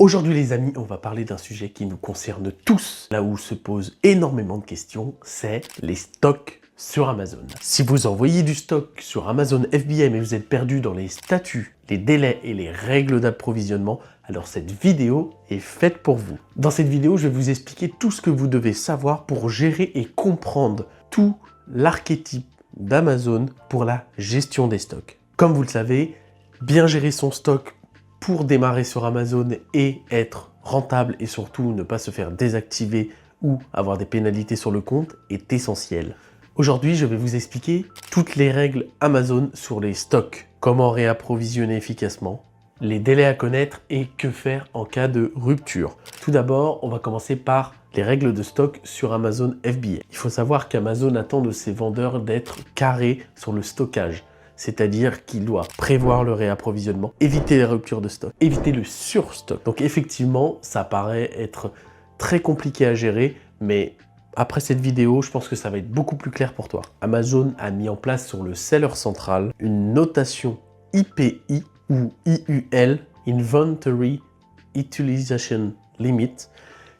Aujourd'hui les amis, on va parler d'un sujet qui nous concerne tous. Là où se posent énormément de questions, c'est les stocks sur Amazon. Si vous envoyez du stock sur Amazon FBA mais vous êtes perdu dans les statuts, les délais et les règles d'approvisionnement, alors cette vidéo est faite pour vous. Dans cette vidéo, je vais vous expliquer tout ce que vous devez savoir pour gérer et comprendre tout l'archétype d'Amazon pour la gestion des stocks. Comme vous le savez, bien gérer son stock pour démarrer sur Amazon et être rentable et surtout ne pas se faire désactiver ou avoir des pénalités sur le compte est essentiel. Aujourd'hui, je vais vous expliquer toutes les règles Amazon sur les stocks, comment réapprovisionner efficacement, les délais à connaître et que faire en cas de rupture. Tout d'abord, on va commencer par les règles de stock sur Amazon FBA. Il faut savoir qu'Amazon attend de ses vendeurs d'être carrés sur le stockage. C'est-à-dire qu'il doit prévoir le réapprovisionnement, éviter les ruptures de stock, éviter le surstock. Donc effectivement, ça paraît être très compliqué à gérer, mais après cette vidéo, je pense que ça va être beaucoup plus clair pour toi. Amazon a mis en place sur le seller central une notation IPI ou IUL, Inventory Utilization Limit,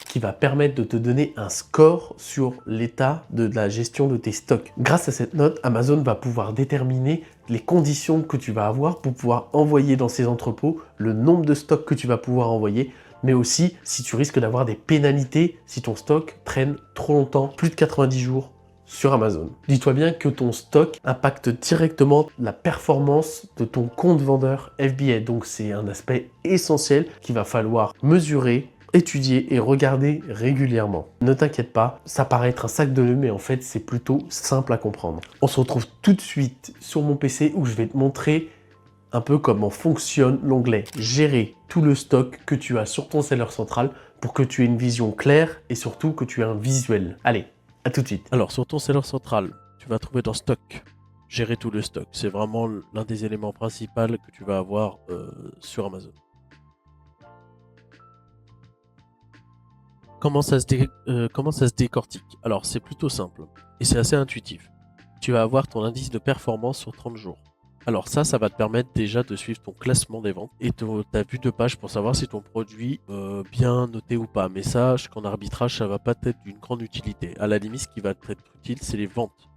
qui va permettre de te donner un score sur l'état de la gestion de tes stocks. Grâce à cette note, Amazon va pouvoir déterminer les conditions que tu vas avoir pour pouvoir envoyer dans ces entrepôts, le nombre de stocks que tu vas pouvoir envoyer, mais aussi si tu risques d'avoir des pénalités si ton stock traîne trop longtemps, plus de 90 jours sur Amazon. Dis-toi bien que ton stock impacte directement la performance de ton compte vendeur FBA, donc c'est un aspect essentiel qu'il va falloir mesurer, étudier et regarder régulièrement. Ne t'inquiète pas, ça paraît être un sac de nœuds, mais en fait, c'est plutôt simple à comprendre. On se retrouve tout de suite sur mon PC où je vais te montrer un peu comment fonctionne l'onglet « Gérer tout le stock que tu as sur ton seller central » pour que tu aies une vision claire et surtout que tu aies un visuel. Allez, à tout de suite. Alors, sur ton seller central, tu vas trouver dans stock, gérer tout le stock. C'est vraiment l'un des éléments principaux que tu vas avoir sur Amazon. Comment ça se décortique? Alors, c'est plutôt simple et c'est assez intuitif. Tu vas avoir ton indice de performance sur 30 jours. Alors ça va te permettre déjà de suivre ton classement des ventes et ta vue de page pour savoir si ton produit est bien noté ou pas. Mais sache qu'en arbitrage, ça va pas être d'une grande utilité. À la limite, ce qui va être utile, c'est les ventes.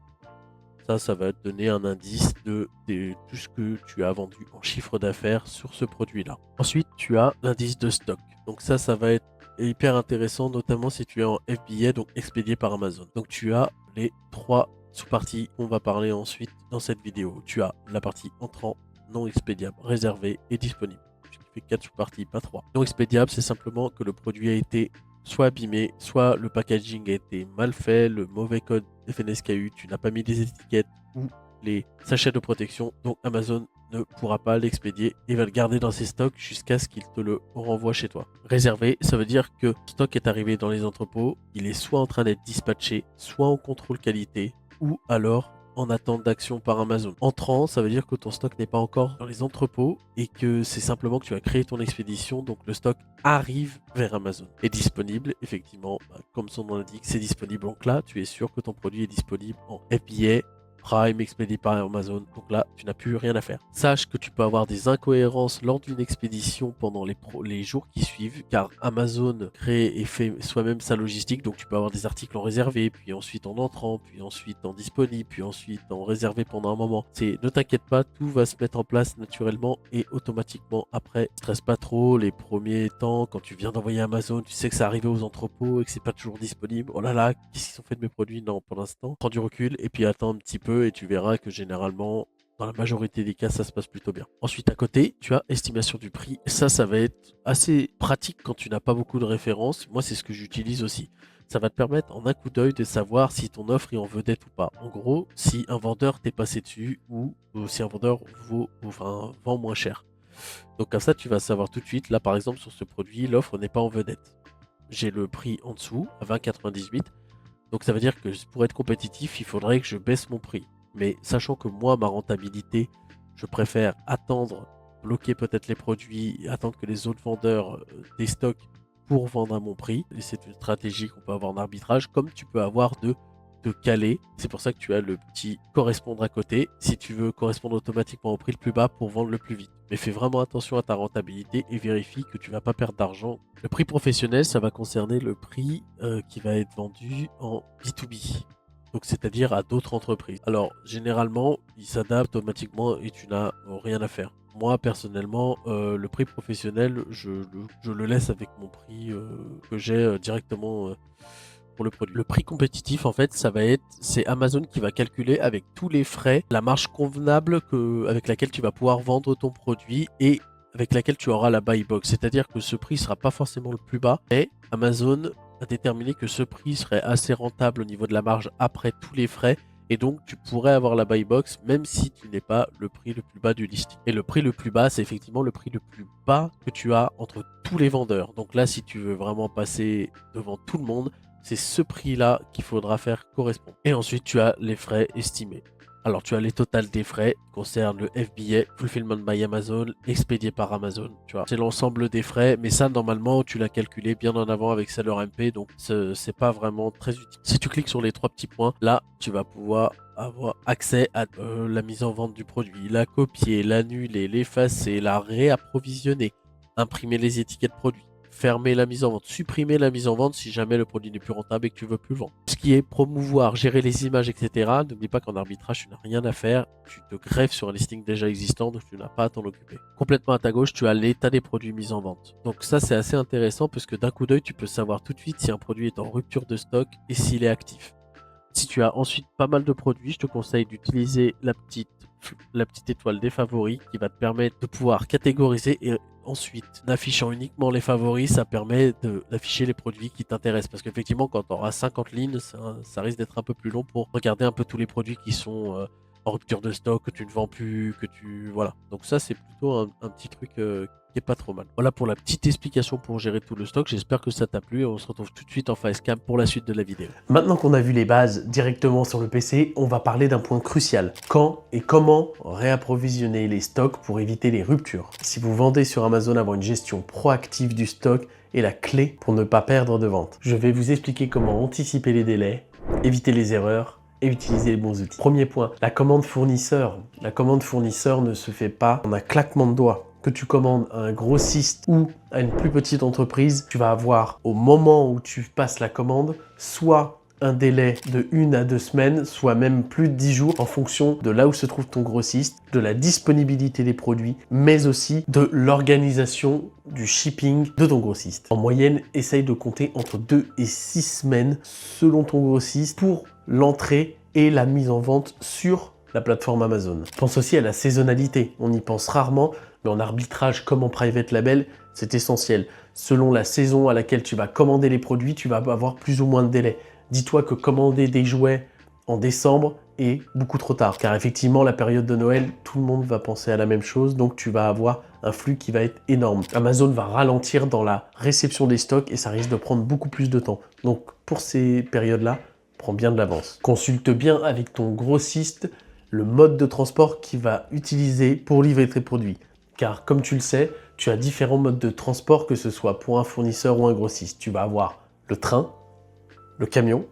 Ça va te donner un indice de tout ce que tu as vendu en chiffre d'affaires sur ce produit-là. Ensuite, tu as l'indice de stock. Donc ça va être hyper intéressant, notamment si tu es en FBA, donc expédié par Amazon. Donc tu as les trois sous-parties qu'on va parler ensuite dans cette vidéo. Tu as la partie entrant, non expédiable, réservé et disponible. Ce qui fait 4 sous-parties, pas 3. Non expédiable, c'est simplement que le produit a été soit abîmé, soit le packaging a été mal fait, le mauvais code FNSKU, tu n'as pas mis les étiquettes ou les sachets de protection, donc Amazon ne pourra pas l'expédier et va le garder dans ses stocks jusqu'à ce qu'il te le renvoie chez toi. Réservé, ça veut dire que le stock est arrivé dans les entrepôts, il est soit en train d'être dispatché, soit en contrôle qualité, ou alors en attente d'action par Amazon. Entrant, ça veut dire que ton stock n'est pas encore dans les entrepôts et que c'est simplement que tu as créé ton expédition, donc le stock arrive vers Amazon. Et disponible, effectivement, comme son nom l'indique, c'est disponible. Donc là, tu es sûr que ton produit est disponible en FBA, Prime, expédié par Amazon, donc là tu n'as plus rien à faire. Sache que tu peux avoir des incohérences lors d'une expédition pendant les jours qui suivent, car Amazon crée et fait soi-même sa logistique, donc tu peux avoir des articles en réservé, puis ensuite en entrant, puis ensuite en disponible, puis ensuite en réservé pendant un moment. Ne t'inquiète pas, tout va se mettre en place naturellement et automatiquement après. Stresse pas trop les premiers temps, quand tu viens d'envoyer Amazon, tu sais que ça arrivé aux entrepôts et que c'est pas toujours disponible. Oh là là, qu'est-ce qu'ils ont fait de mes produits? Non, pour l'instant, prends du recul et puis attends un petit peu et tu verras que généralement, dans la majorité des cas, ça se passe plutôt bien. Ensuite, à côté, tu as estimation du prix. Ça va être assez pratique quand tu n'as pas beaucoup de références. Moi, c'est ce que j'utilise aussi. Ça va te permettre en un coup d'œil de savoir si ton offre est en vedette ou pas. En gros, si un vendeur t'est passé dessus ou si un vendeur vend moins cher. Donc comme ça, tu vas savoir tout de suite. Là, par exemple, sur ce produit, l'offre n'est pas en vedette. J'ai le prix en dessous, à 20,98. Donc ça veut dire que pour être compétitif, il faudrait que je baisse mon prix. Mais sachant que moi, ma rentabilité, je préfère attendre, bloquer peut-être les produits, attendre que les autres vendeurs déstockent pour vendre à mon prix. Et c'est une stratégie qu'on peut avoir en arbitrage, comme tu peux avoir de te caler. C'est pour ça que tu as le petit correspondre à côté. Si tu veux correspondre automatiquement au prix le plus bas pour vendre le plus vite. Mais fais vraiment attention à ta rentabilité et vérifie que tu vas pas perdre d'argent. Le prix professionnel, ça va concerner le prix qui va être vendu en B2B. Donc c'est-à-dire à d'autres entreprises. Alors généralement, il s'adapte automatiquement et tu n'as rien à faire. Moi personnellement, le prix professionnel, je le laisse avec mon prix que j'ai directement pour le produit. Le prix compétitif, en fait, c'est Amazon qui va calculer avec tous les frais la marge convenable avec laquelle tu vas pouvoir vendre ton produit et avec laquelle tu auras la buy box. C'est-à-dire que ce prix sera pas forcément le plus bas, mais Amazon a déterminé que ce prix serait assez rentable au niveau de la marge après tous les frais. Et donc, tu pourrais avoir la buy box même si tu n'es pas le prix le plus bas du listing. Et le prix le plus bas, c'est effectivement le prix le plus bas que tu as entre tous les vendeurs. Donc là, si tu veux vraiment passer devant tout le monde, c'est ce prix-là qu'il faudra faire correspondre. Et ensuite, tu as les frais estimés. Alors, tu as les totals des frais qui concernent le FBA, Fulfillment by Amazon, expédié par Amazon. Tu vois, c'est l'ensemble des frais, mais ça, normalement, tu l'as calculé bien en avant avec Seller MP, donc c'est pas vraiment très utile. Si tu cliques sur les 3 petits points, là, tu vas pouvoir avoir accès à la mise en vente du produit, la copier, l'annuler, l'effacer, la réapprovisionner, imprimer les étiquettes produits, fermer la mise en vente, supprimer la mise en vente si jamais le produit n'est plus rentable et que tu veux plus le vendre. Ce qui est promouvoir, gérer les images, etc. N'oublie pas qu'en arbitrage, tu n'as rien à faire. Tu te greffes sur un listing déjà existant, donc tu n'as pas à t'en occuper. Complètement à ta gauche, tu as l'état des produits mis en vente. Donc ça, c'est assez intéressant parce que d'un coup d'œil, tu peux savoir tout de suite si un produit est en rupture de stock et s'il est actif. Si tu as ensuite pas mal de produits, je te conseille d'utiliser la petite étoile des favoris qui va te permettre de pouvoir catégoriser et ensuite, en affichant uniquement les favoris, ça permet d'afficher les produits qui t'intéressent. Parce qu'effectivement, quand tu auras 50 lignes, ça risque d'être un peu plus long pour regarder un peu tous les produits qui sont en rupture de stock, que tu ne vends plus, Voilà. Donc ça, c'est plutôt un petit truc qui est pas trop mal. Voilà pour la petite explication pour gérer tout le stock. J'espère que ça t'a plu et on se retrouve tout de suite en facecam pour la suite de la vidéo. Maintenant qu'on a vu les bases directement sur le PC, on va parler d'un point crucial. Quand et comment réapprovisionner les stocks pour éviter les ruptures. Si vous vendez sur Amazon, avoir une gestion proactive du stock est la clé pour ne pas perdre de vente. Je vais vous expliquer comment anticiper les délais, éviter les erreurs et utiliser les bons outils. Premier point, la commande fournisseur. La commande fournisseur ne se fait pas en un claquement de doigts. Que tu commandes à un grossiste ou à une plus petite entreprise, tu vas avoir au moment où tu passes la commande, soit un délai de 1 à 2 semaines, soit même plus de 10 jours en fonction de là où se trouve ton grossiste, de la disponibilité des produits, mais aussi de l'organisation du shipping de ton grossiste. En moyenne, essaye de compter entre 2 et 6 semaines selon ton grossiste pour l'entrée et la mise en vente sur la plateforme Amazon. Pense aussi à la saisonnalité. On y pense rarement, mais en arbitrage comme en private label, c'est essentiel. Selon la saison à laquelle tu vas commander les produits, tu vas avoir plus ou moins de délai. Dis-toi que commander des jouets en décembre est beaucoup trop tard. Car effectivement, la période de Noël, tout le monde va penser à la même chose. Donc tu vas avoir un flux qui va être énorme. Amazon va ralentir dans la réception des stocks et ça risque de prendre beaucoup plus de temps. Donc pour ces périodes-là, prends bien de l'avance. Consulte bien avec ton grossiste le mode de transport qu'il va utiliser pour livrer tes produits. Car comme tu le sais, tu as différents modes de transport, que ce soit pour un fournisseur ou un grossiste. Tu vas avoir le train, le camion,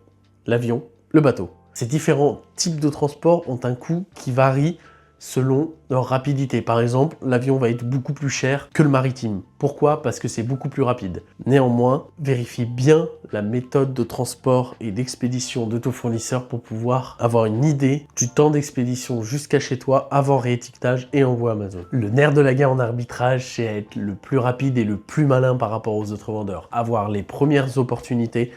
l'avion, le bateau. Ces différents types de transport ont un coût qui varie selon leur rapidité. Par exemple, l'avion va être beaucoup plus cher que le maritime. Pourquoi? Parce que c'est beaucoup plus rapide. Néanmoins, vérifie bien la méthode de transport et d'expédition de ton fournisseur pour pouvoir avoir une idée du temps d'expédition jusqu'à chez toi avant réétiquetage et envoi Amazon. Le nerf de la guerre en arbitrage, c'est être le plus rapide et le plus malin par rapport aux autres vendeurs. Avoir les premières opportunités,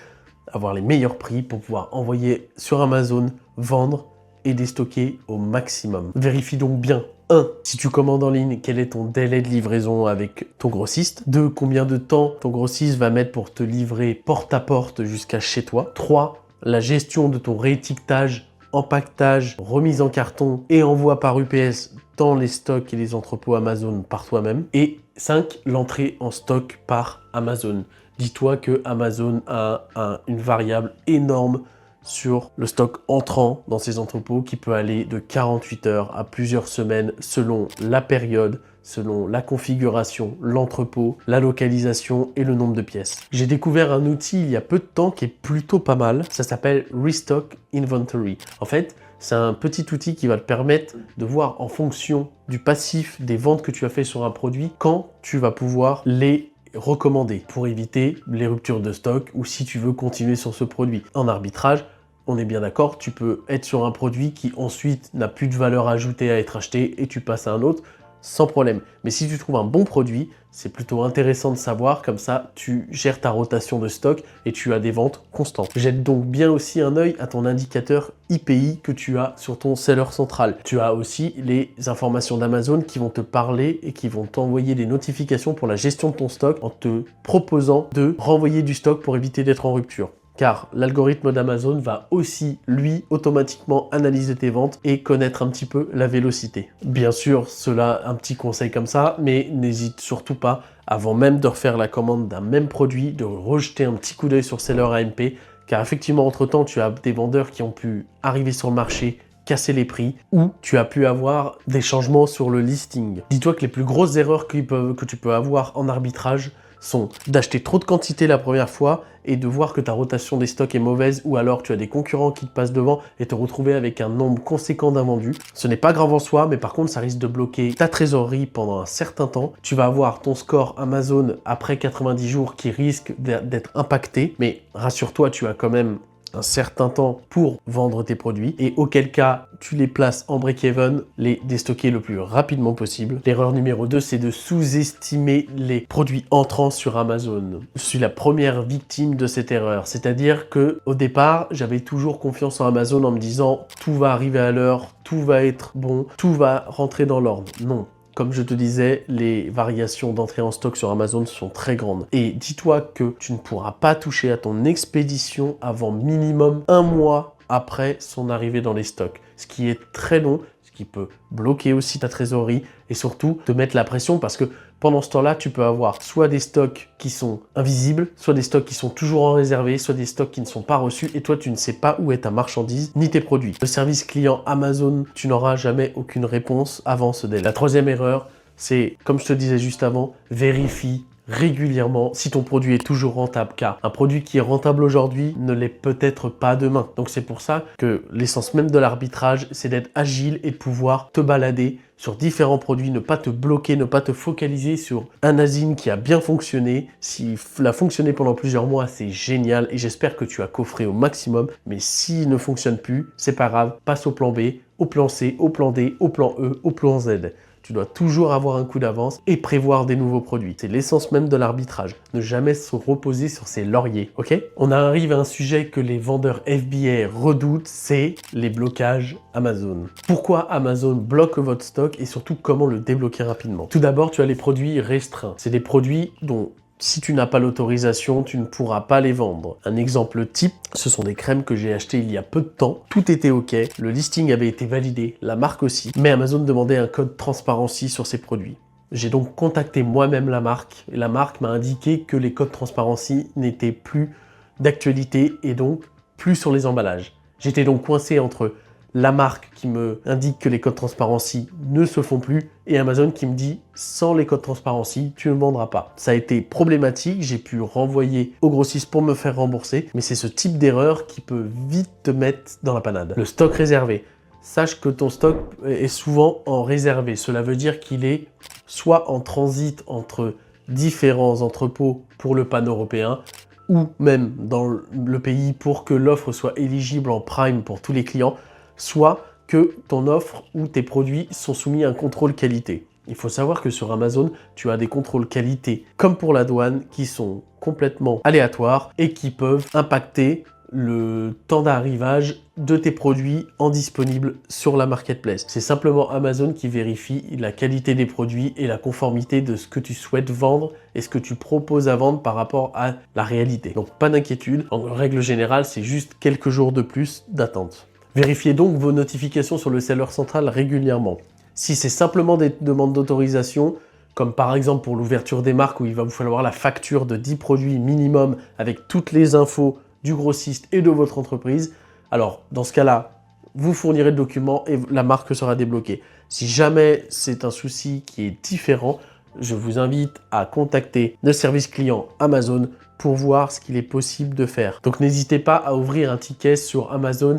avoir les meilleurs prix pour pouvoir envoyer sur Amazon, vendre et déstocker au maximum. Vérifie donc bien 1. Si tu commandes en ligne, quel est ton délai de livraison avec ton grossiste. 2. Combien de temps ton grossiste va mettre pour te livrer porte à porte jusqu'à chez toi. 3. La gestion de ton réétiquetage, empaquetage, remise en carton et envoi par UPS dans les stocks et les entrepôts Amazon par toi-même. Et 5. L'entrée en stock par Amazon. Dis-toi que Amazon a une variable énorme sur le stock entrant dans ces entrepôts qui peut aller de 48 heures à plusieurs semaines selon la période, selon la configuration, l'entrepôt, la localisation et le nombre de pièces. J'ai découvert un outil il y a peu de temps qui est plutôt pas mal. Ça s'appelle Restock Inventory. En fait, c'est un petit outil qui va te permettre de voir en fonction du passif des ventes que tu as fait sur un produit quand tu vas pouvoir les recommander pour éviter les ruptures de stock ou si tu veux continuer sur ce produit. En arbitrage, on est bien d'accord, tu peux être sur un produit qui ensuite n'a plus de valeur ajoutée à être acheté et tu passes à un autre sans problème. Mais si tu trouves un bon produit, c'est plutôt intéressant de savoir, comme ça tu gères ta rotation de stock et tu as des ventes constantes. Jette donc bien aussi un œil à ton indicateur IPI que tu as sur ton seller central. Tu as aussi les informations d'Amazon qui vont te parler et qui vont t'envoyer des notifications pour la gestion de ton stock en te proposant de renvoyer du stock pour éviter d'être en rupture. Car l'algorithme d'Amazon va aussi, lui, automatiquement analyser tes ventes et connaître un petit peu la vélocité. Bien sûr, cela, un petit conseil comme ça, mais n'hésite surtout pas, avant même de refaire la commande d'un même produit, de rejeter un petit coup d'œil sur Seller AMP, car effectivement, entre-temps, tu as des vendeurs qui ont pu arriver sur le marché, casser les prix, ou tu as pu avoir des changements sur le listing. Dis-toi que les plus grosses erreurs que tu peux avoir en arbitrage sont d'acheter trop de quantité la première fois et de voir que ta rotation des stocks est mauvaise ou alors tu as des concurrents qui te passent devant et te retrouver avec un nombre conséquent d'invendus. Ce n'est pas grave en soi, mais par contre ça risque de bloquer ta trésorerie pendant un certain temps. Tu vas avoir ton score Amazon après 90 jours qui risque d'être impacté, mais rassure-toi, tu as quand même un certain temps pour vendre tes produits et auquel cas tu les places en break-even, les déstocker le plus rapidement possible. L'erreur numéro 2, c'est de sous-estimer les produits entrants sur Amazon. Je suis la première victime de cette erreur, c'est-à-dire que au départ, j'avais toujours confiance en Amazon en me disant tout va arriver à l'heure, tout va être bon, tout va rentrer dans l'ordre. Non. Comme je te disais, les variations d'entrée en stock sur Amazon sont très grandes. Et dis-toi que tu ne pourras pas toucher à ton expédition avant minimum 1 mois après son arrivée dans les stocks. Ce qui est très long, ce qui peut bloquer aussi ta trésorerie et surtout te mettre la pression parce que pendant ce temps-là, tu peux avoir soit des stocks qui sont invisibles, soit des stocks qui sont toujours en réservé, soit des stocks qui ne sont pas reçus et toi, tu ne sais pas où est ta marchandise ni tes produits. Le service client Amazon, tu n'auras jamais aucune réponse avant ce délai. La troisième erreur, c'est, comme je te disais juste avant, vérifie régulièrement si ton produit est toujours rentable, car un produit qui est rentable aujourd'hui ne l'est peut-être pas demain. Donc c'est pour ça que l'essence même de l'arbitrage, c'est d'être agile et de pouvoir te balader sur différents produits, ne pas te bloquer, ne pas te focaliser sur un Asine qui a bien fonctionné. S'il a fonctionné pendant plusieurs mois, c'est génial et j'espère que tu as coffré au maximum. Mais s'il ne fonctionne plus, c'est pas grave, passe au plan B, au plan C, au plan D, au plan E, au plan Z. Tu dois toujours avoir un coup d'avance et prévoir des nouveaux produits. C'est l'essence même de l'arbitrage. Ne jamais se reposer sur ses lauriers, ok? On arrive à un sujet que les vendeurs FBA redoutent, c'est les blocages Amazon. Pourquoi Amazon bloque votre stock et surtout comment le débloquer rapidement? Tout d'abord, tu as les produits restreints. C'est des produits dont si tu n'as pas l'autorisation, tu ne pourras pas les vendre. Un exemple type, ce sont des crèmes que j'ai achetées il y a peu de temps. Tout était OK, le listing avait été validé, la marque aussi. Mais Amazon demandait un code transparency sur ces produits. J'ai donc contacté moi-même la marque. Et la marque m'a indiqué que les codes transparency n'étaient plus d'actualité et donc plus sur les emballages. J'étais donc coincé entre la marque qui me indique que les codes transparency ne se font plus et Amazon qui me dit sans les codes transparency, tu ne vendras pas. Ça a été problématique, j'ai pu renvoyer au grossiste pour me faire rembourser, mais c'est ce type d'erreur qui peut vite te mettre dans la panade. Le stock réservé. Sache que ton stock est souvent en réservé. Cela veut dire qu'il est soit en transit entre différents entrepôts pour le pan-européen, ou même dans le pays pour que l'offre soit éligible en prime pour tous les clients, soit que ton offre ou tes produits sont soumis à un contrôle qualité. Il faut savoir que sur Amazon, tu as des contrôles qualité, comme pour la douane, qui sont complètement aléatoires et qui peuvent impacter le temps d'arrivage de tes produits en disponible sur la marketplace. C'est simplement Amazon qui vérifie la qualité des produits et la conformité de ce que tu souhaites vendre et ce que tu proposes à vendre par rapport à la réalité. Donc pas d'inquiétude, en règle générale, c'est juste quelques jours de plus d'attente. Vérifiez donc vos notifications sur le seller central régulièrement. Si c'est simplement des demandes d'autorisation, comme par exemple pour l'ouverture des marques où il va vous falloir la facture de 10 produits minimum avec toutes les infos du grossiste et de votre entreprise, alors dans ce cas-là, vous fournirez le document et la marque sera débloquée. Si jamais c'est un souci qui est différent, je vous invite à contacter le service client Amazon pour voir ce qu'il est possible de faire. Donc n'hésitez pas à ouvrir un ticket sur Amazon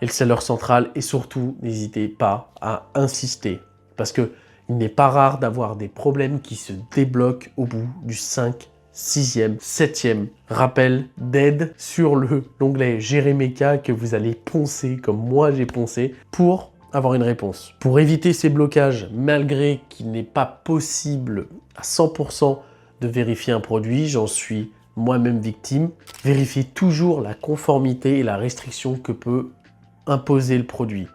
et le seller central et surtout n'hésitez pas à insister parce que il n'est pas rare d'avoir des problèmes qui se débloquent au bout du 5, 6e, 7e rappel d'aide sur l'onglet Gérer mes cas que vous allez poncer comme moi j'ai poncé pour avoir une réponse. Pour éviter ces blocages, malgré qu'il n'est pas possible à 100% de vérifier un produit, j'en suis moi-même victime, vérifiez toujours la conformité et la restriction que peut imposer le produit.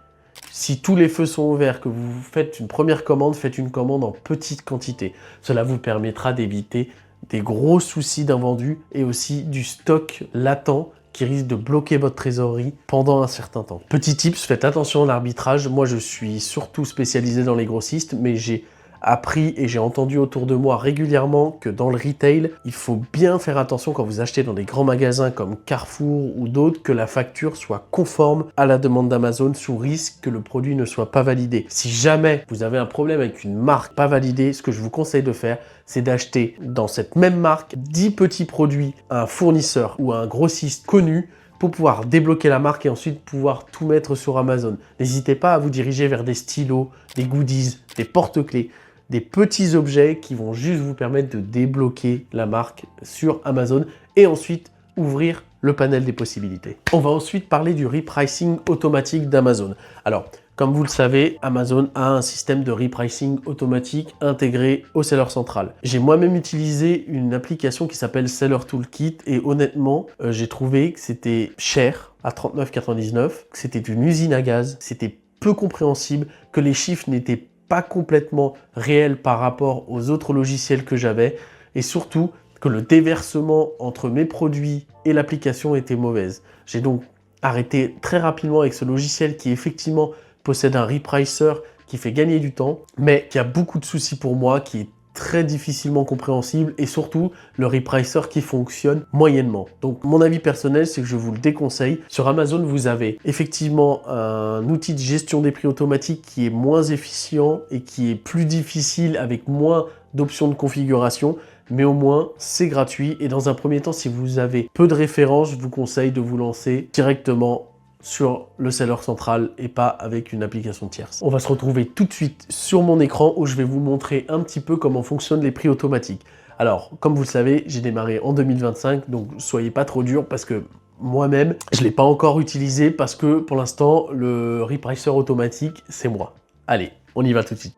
Si tous les feux sont ouverts, que vous faites une première commande, faites une commande en petite quantité. Cela vous permettra d'éviter des gros soucis d'invendu et aussi du stock latent qui risque de bloquer votre trésorerie pendant un certain temps. Petit tips, faites attention à l'arbitrage. Moi, je suis surtout spécialisé dans les grossistes, mais j'ai appris et j'ai entendu autour de moi régulièrement que dans le retail, il faut bien faire attention quand vous achetez dans des grands magasins comme Carrefour ou d'autres, que la facture soit conforme à la demande d'Amazon sous risque que le produit ne soit pas validé. Si jamais vous avez un problème avec une marque pas validée, ce que je vous conseille de faire, c'est d'acheter dans cette même marque 10 petits produits à un fournisseur ou à un grossiste connu pour pouvoir débloquer la marque et ensuite pouvoir tout mettre sur Amazon. N'hésitez pas à vous diriger vers des stylos, des goodies, des porte-clés, des petits objets qui vont juste vous permettre de débloquer la marque sur Amazon et ensuite ouvrir le panel des possibilités. On va ensuite parler du repricing automatique d'Amazon. Alors, comme vous le savez, Amazon a un système de repricing automatique intégré au Seller Central. J'ai moi-même utilisé une application qui s'appelle Seller Toolkit et honnêtement, j'ai trouvé que c'était cher à 39,99 €, que c'était une usine à gaz, c'était peu compréhensible, que les chiffres n'étaient pas complètement réels par rapport aux autres logiciels que j'avais et surtout que le déversement entre mes produits et l'application était mauvaise. J'ai donc arrêté très rapidement avec ce logiciel qui effectivement possède un repricer qui fait gagner du temps, mais qui a beaucoup de soucis pour moi, qui est très difficilement compréhensible et surtout le repricer qui fonctionne moyennement. Donc mon avis personnel, c'est que je vous le déconseille. Sur Amazon, vous avez effectivement un outil de gestion des prix automatique qui est moins efficient et qui est plus difficile avec moins d'options de configuration, mais au moins c'est gratuit et dans un premier temps, si vous avez peu de références, je vous conseille de vous lancer directement sur le Seller Central et pas avec une application tierce. On va se retrouver tout de suite sur mon écran où je vais vous montrer un petit peu comment fonctionnent les prix automatiques. Alors, comme vous le savez, j'ai démarré en 2025, donc soyez pas trop dur parce que moi-même, je ne l'ai pas encore utilisé parce que pour l'instant, le repricer automatique, c'est moi. Allez, on y va tout de suite.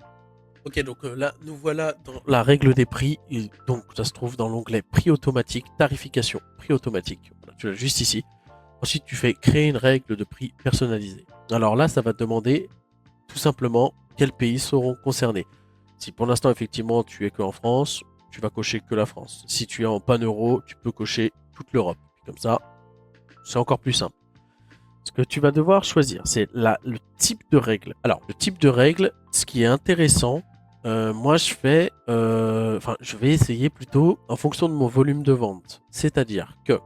Ok, donc là, nous voilà dans la règle des prix. Et donc, ça se trouve dans l'onglet prix automatique, tarification, prix automatique. Voilà, tu l'as juste ici. Ensuite, tu fais créer une règle de prix personnalisée. Alors là, ça va te demander tout simplement quels pays seront concernés. Si pour l'instant, effectivement, tu es que en France, tu vas cocher que la France. Si tu es en pan-euro, tu peux cocher toute l'Europe. Comme ça, c'est encore plus simple. Ce que tu vas devoir choisir, c'est le type de règle. Alors, le type de règle, ce qui est intéressant, moi, je vais essayer plutôt en fonction de mon volume de vente. C'est-à-dire que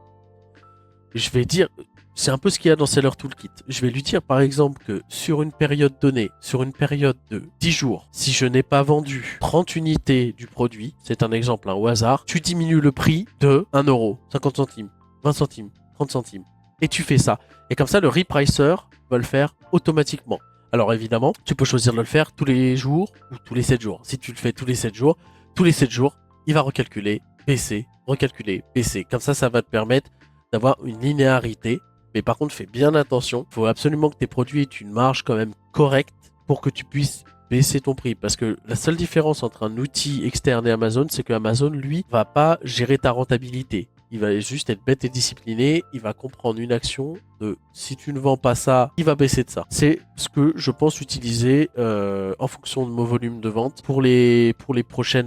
je vais dire, c'est un peu ce qu'il y a dans Seller Toolkit. Je vais lui dire par exemple que sur une période donnée, sur une période de 10 jours, si je n'ai pas vendu 30 unités du produit, c'est un exemple au hasard, tu diminues le prix de 1 €, 50 centimes, 20 centimes, 30 centimes. Et tu fais ça. Et comme ça, le repricer va le faire automatiquement. Alors évidemment, tu peux choisir de le faire tous les jours ou tous les 7 jours. Si tu le fais tous les 7 jours, il va recalculer, baisser, recalculer, baisser. Comme ça, ça va te permettre d'avoir une linéarité, mais par contre fais bien attention, il faut absolument que tes produits aient une marge quand même correcte pour que tu puisses baisser ton prix, parce que la seule différence entre un outil externe et Amazon, c'est que Amazon lui va pas gérer ta rentabilité, il va juste être bête et discipliné, il va comprendre une action de si tu ne vends pas ça, il va baisser de ça. C'est ce que je pense utiliser en fonction de mon volume de vente pour les prochains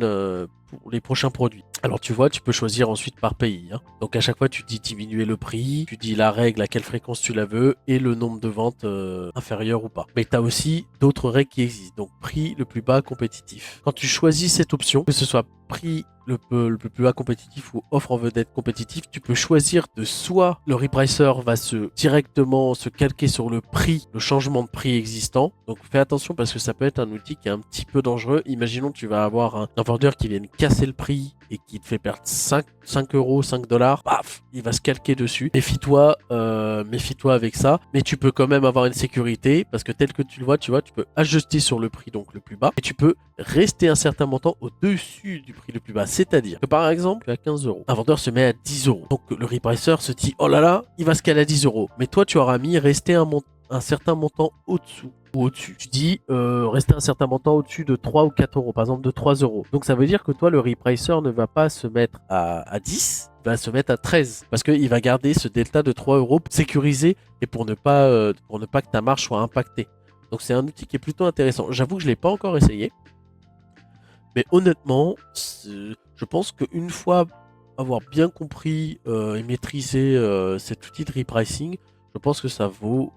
produits. Alors tu vois, tu peux choisir ensuite par pays, hein. Donc à chaque fois, tu dis diminuer le prix, tu dis la règle, à quelle fréquence tu la veux et le nombre de ventes inférieur ou pas. Mais tu as aussi d'autres règles qui existent. Donc prix le plus bas compétitif. Quand tu choisis cette option, que ce soit prix le plus bas compétitif ou offre en vedette compétitif, tu peux choisir de soit le repricer va directement se calquer sur le prix, le changement de prix existant. Donc fais attention parce que ça peut être un outil qui est un petit peu dangereux. Imaginons que tu vas avoir un vendeur qui vienne casser le prix et qui te fait perdre 5 euros, 5 dollars, paf, il va se calquer dessus. Méfie-toi avec ça, mais tu peux quand même avoir une sécurité parce que tel que tu le vois, tu peux ajuster sur le prix donc le plus bas et tu peux rester un certain montant au-dessus du prix le plus bas. C'est-à-dire que par exemple, tu as 15 euros, un vendeur se met à 10 euros. Donc le repricer se dit, oh là là, il va se caler à 10 euros. Mais toi, tu auras mis rester un certain montant au-dessous ou au-dessus. Tu dis rester un certain montant au-dessus de 3 ou 4 euros, par exemple de 3 euros. Donc ça veut dire que toi, le repricer ne va pas se mettre à 10, il va se mettre à 13 parce qu'il va garder ce delta de 3 euros sécurisé et pour ne pas que ta marge soit impactée. Donc c'est un outil qui est plutôt intéressant. J'avoue que je ne l'ai pas encore essayé. Mais honnêtement, je pense qu'une fois avoir bien compris et maîtrisé cet outil de repricing, je pense que ça vaut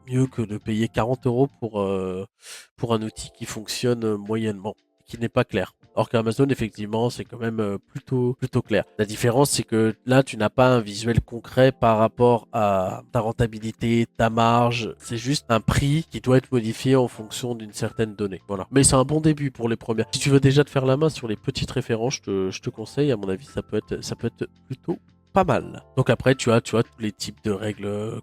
mieux que de payer 40 euros pour un outil qui fonctionne moyennement, qui n'est pas clair. Or qu'Amazon, effectivement, c'est quand même plutôt clair. La différence, c'est que là, tu n'as pas un visuel concret par rapport à ta rentabilité, ta marge. C'est juste un prix qui doit être modifié en fonction d'une certaine donnée. Voilà. Mais c'est un bon début pour les premières. Si tu veux déjà te faire la main sur les petites références, je te conseille. À mon avis, ça peut être plutôt pas mal. Donc après, tu as tous les types de règles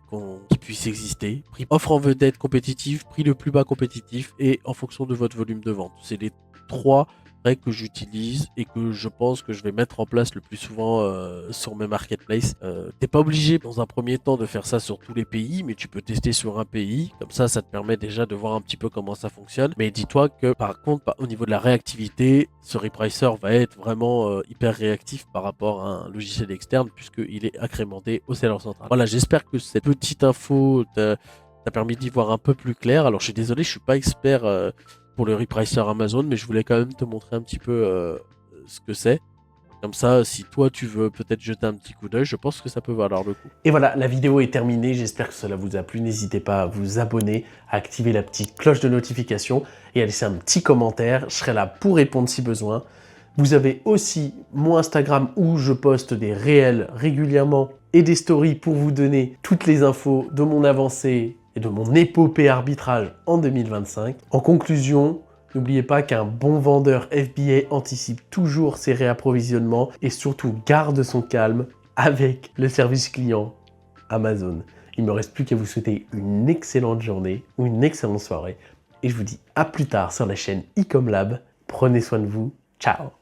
qui puissent exister. Prix offre en vedette compétitif, prix le plus bas compétitif et en fonction de votre volume de vente. C'est les 3 règles que j'utilise et que je pense que je vais mettre en place le plus souvent sur mes marketplaces. T'es pas obligé dans un premier temps de faire ça sur tous les pays, mais tu peux tester sur un pays. Comme ça te permet déjà de voir un petit peu comment ça fonctionne. Mais dis-toi que par contre, au niveau de la réactivité, ce repricer va être vraiment hyper réactif par rapport à un logiciel externe puisqu'il est agrémenté au Seller Central. Voilà, j'espère que cette petite info t'a permis d'y voir un peu plus clair. Alors je suis désolé, je suis pas expert pour le repricer Amazon, mais je voulais quand même te montrer un petit peu ce que c'est. Comme ça, si toi tu veux peut-être jeter un petit coup d'œil, je pense que ça peut valoir le coup. Et voilà, la vidéo est terminée. J'espère que cela vous a plu. N'hésitez pas à vous abonner, à activer la petite cloche de notification et à laisser un petit commentaire. Je serai là pour répondre si besoin. Vous avez aussi mon Instagram où je poste des réels régulièrement et des stories pour vous donner toutes les infos de mon avancée et de mon épopée arbitrage en 2025. En conclusion, n'oubliez pas qu'un bon vendeur FBA anticipe toujours ses réapprovisionnements et surtout garde son calme avec le service client Amazon. Il ne me reste plus qu'à vous souhaiter une excellente journée ou une excellente soirée et je vous dis à plus tard sur la chaîne Ecom Lab. Prenez soin de vous. Ciao!